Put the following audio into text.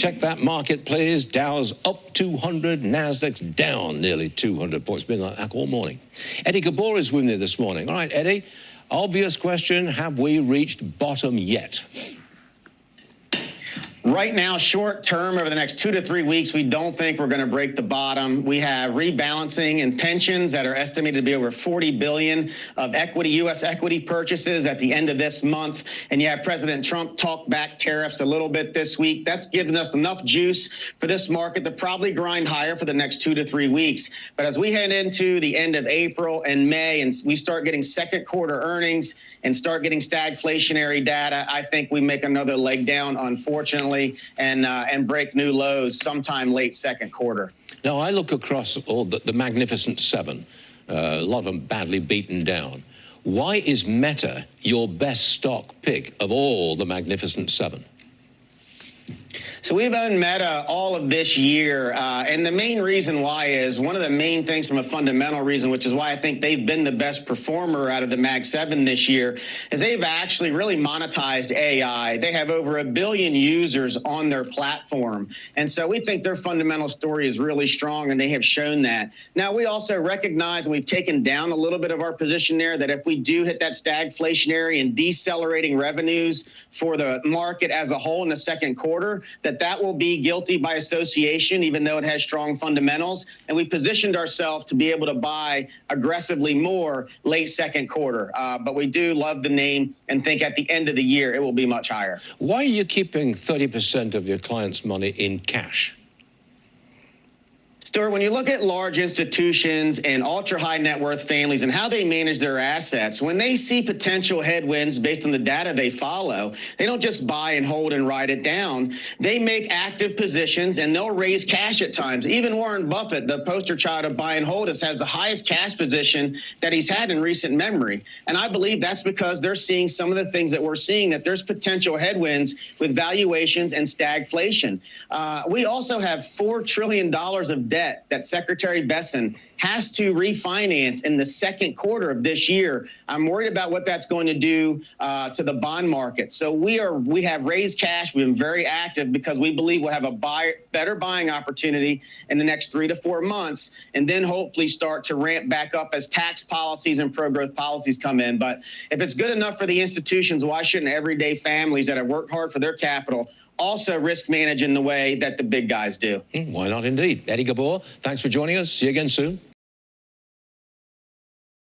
check that market, please. Dow's up 200, Nasdaq's down nearly 200 points. It's been like that all morning. Eddie Ghabour is with me this morning. All right, Eddie, obvious question, have we reached bottom yet? Right now, short term, over the next 2 to 3 weeks, we don't think we're going to break the bottom. We have rebalancing and pensions that are estimated to be over $40 billion of equity, U.S. equity purchases at the end of this month. And you have President Trump talk back tariffs a little bit this week. That's given us enough juice for this market to probably grind higher for the next 2 to 3 weeks. But as we head into the end of April and May, and we start getting second quarter earnings and start getting stagflationary data, I think we make another leg down, unfortunately, and break new lows sometime late second quarter. Now, I look across all the Magnificent Seven, a lot of them badly beaten down. Why is Meta your best stock pick of all the Magnificent Seven? So we've owned Meta all of this year, and the main reason why is one of the main things from a fundamental reason, which is why I think they've been the best performer out of the Mag 7 this year, is they've actually really monetized AI. They have over 1 billion users on their platform, and so we think their fundamental story is really strong, and they have shown that. Now, we also recognize, and we've taken down a little bit of our position there, that if we do hit that stagflationary and decelerating revenues for the market as a whole in the second quarter, that will be guilty by association, even though it has strong fundamentals. And we positioned ourselves to be able to buy aggressively more late second quarter. But we do love the name and think at the end of the year it will be much higher. Why are you keeping 30% of your clients' money in cash? Stuart, when you look at large institutions and ultra-high net worth families and how they manage their assets, when they see potential headwinds based on the data they follow, they don't just buy and hold and write it down. They make active positions, and they'll raise cash at times. Even Warren Buffett, the poster child of buy and hold, has the highest cash position that he's had in recent memory. And I believe that's because they're seeing some of the things that we're seeing, that there's potential headwinds with valuations and stagflation. We also have $4 trillion of debt that Secretary Besson has to refinance in the second quarter of this year. I'm worried about what that's going to do to the bond market. So we have raised cash. We've been very active because we believe we'll have a better buying opportunity in the next 3 to 4 months, and then hopefully start to ramp back up as tax policies and pro-growth policies come in. But if it's good enough for the institutions, why shouldn't everyday families that have worked hard for their capital also risk manage in the way that the big guys do? Why not indeed? Eddie Ghabour, thanks for joining us. See you again soon.